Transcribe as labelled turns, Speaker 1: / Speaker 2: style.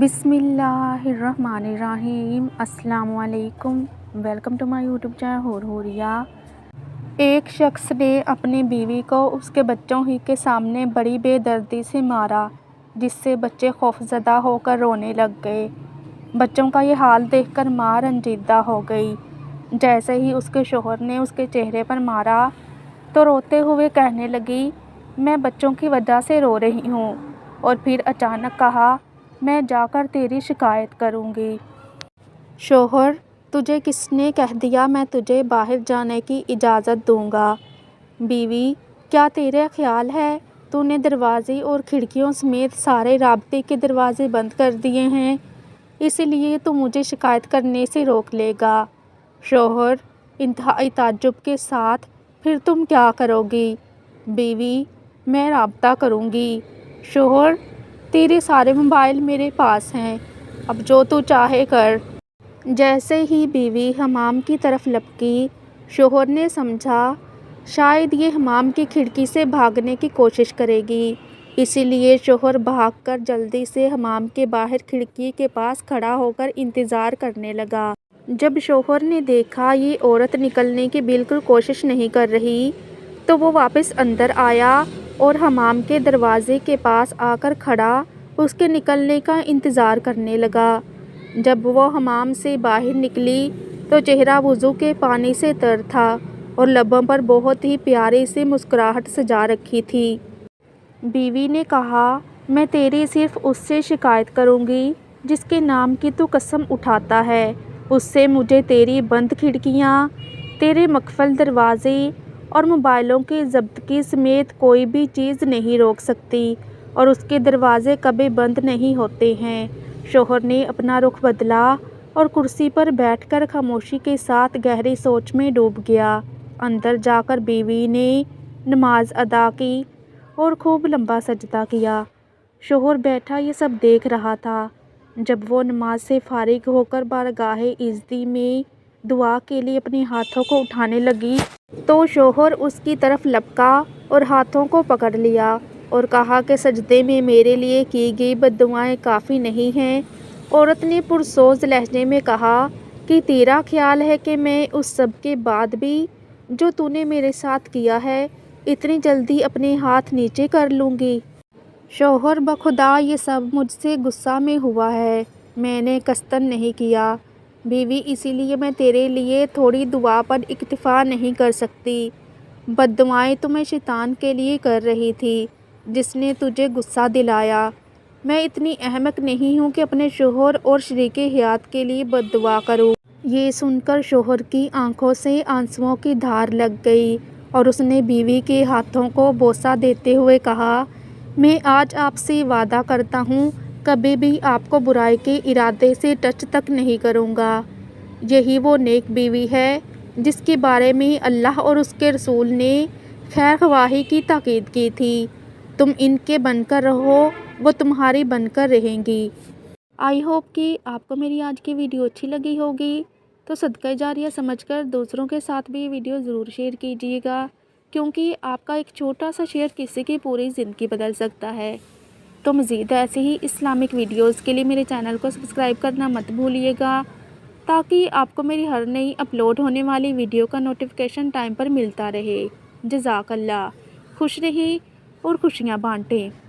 Speaker 1: बिस्मिल्लाहिर्रहमानिर्रहीम। अस्सलाम वालेकुम। Welcome to my YouTube channel Hurhuria. एक शख्स ने अपनी बीवी को उसके बच्चों ही के सामने बड़ी बेदर्दी से मारा, जिससे बच्चे खौफज़दा होकर रोने लग गए। बच्चों का ये हाल देखकर मां रंजीदा हो गई। जैसे ही उसके शोहर ने उसके चेहरे पर मारा तो रोते हुए कहने लगी, मैं बच्चों की वजह से रो रही हूँ। और फिर अचानक कहा, मैं जाकर तेरी शिकायत करूँगी। शोहर, तुझे किसने कह दिया मैं तुझे बाहर जाने की इजाज़त दूँगा? बीवी, क्या तेरा ख्याल है तूने दरवाज़े और खिड़कियों समेत सारे राब्ते के दरवाज़े बंद कर दिए हैं, इसलिए तू मुझे शिकायत करने से रोक लेगा? शोहर इंतहाई ताज्जुब के साथ, फिर तुम क्या करोगी? बीवी, मैं राब्ता करूँगी। शोहर, तेरे सारे मोबाइल मेरे पास हैं, अब जो तू चाहे कर। जैसे ही बीवी हमाम की तरफ लपकी, शोहर ने समझा शायद ये हमाम की खिड़की से भागने की कोशिश करेगी, इसीलिए शोहर भागकर जल्दी से हमाम के बाहर खिड़की के पास खड़ा होकर इंतज़ार करने लगा। जब शोहर ने देखा ये औरत निकलने की बिल्कुल कोशिश नहीं कर रही, तो वो वापस अंदर आया और हमाम के दरवाज़े के पास आकर खड़ा उसके निकलने का इंतज़ार करने लगा। जब वो हमाम से बाहर निकली तो चेहरा वुज़ू के पानी से तर था और लबों पर बहुत ही प्यारी सी मुस्कुराहट सजा रखी थी। बीवी ने कहा, मैं तेरी सिर्फ़ उससे शिकायत करूँगी जिसके नाम की तू कसम उठाता है। उससे मुझे तेरी बंद खिड़कियाँ, तेरे मक़फ़ल दरवाज़े और मोबाइलों की ज़ब्तगी समेत कोई भी चीज़ नहीं रोक सकती, और उसके दरवाज़े कभी बंद नहीं होते हैं। शोहर ने अपना रुख बदला और कुर्सी पर बैठकर खामोशी के साथ गहरी सोच में डूब गया। अंदर जाकर बीवी ने नमाज अदा की और खूब लंबा सजदा किया। शोहर बैठा ये सब देख रहा था। जब वो नमाज से फारिग होकर बारगाहे इज़्ज़ती में दुआ के लिए अपने हाथों को उठाने लगी तो शोहर उसकी तरफ लपका और हाथों को पकड़ लिया और कहा कि सजदे में मेरे लिए की गई बद्दुआएं काफ़ी नहीं हैं। औरत ने पुरसोज लहजे में कहा कि तेरा ख्याल है कि मैं उस सब के बाद भी जो तूने मेरे साथ किया है, इतनी जल्दी अपने हाथ नीचे कर लूँगी? शोहर, बखुदा ये सब मुझसे गुस्सा में हुआ है, मैंने कस्तन नहीं किया। बीवी, इसीलिए मैं तेरे लिए थोड़ी दुआ पर इक्तिफ़ा नहीं कर सकती। बद्दुआएं तो मैं शैतान के लिए कर रही थी जिसने तुझे गुस्सा दिलाया। मैं इतनी अहमक नहीं हूँ कि अपने शोहर और शरीके हयात के लिए बद्दुआ करूँ। ये सुनकर शोहर की आंखों से आंसुओं की धार लग गई और उसने बीवी के हाथों को बोसा देते हुए कहा, मैं आज आपसे वादा करता हूँ कभी भी आपको बुराई के इरादे से टच तक नहीं करूँगा। यही वो नेक बीवी है जिसके बारे में अल्लाह और उसके रसूल ने खैर ख्वाही की ताकीद की थी। तुम इनके बनकर रहो, वो तुम्हारी बनकर रहेंगी। आई होप कि आपको मेरी आज की वीडियो अच्छी लगी होगी, तो सदका जारिया समझकर दूसरों के साथ भी ये वीडियो ज़रूर शेयर कीजिएगा, क्योंकि आपका एक छोटा सा शेयर किसी की पूरी ज़िंदगी बदल सकता है। तो मज़ीद ऐसे ही इस्लामिक वीडियोज़ के लिए मेरे चैनल को सब्सक्राइब करना मत भूलिएगा, ताकि आपको मेरी हर नई अपलोड होने वाली वीडियो का नोटिफिकेशन टाइम पर मिलता रहे। जज़ाकल्लाह। खुश रहें और खुशियाँ बांटें।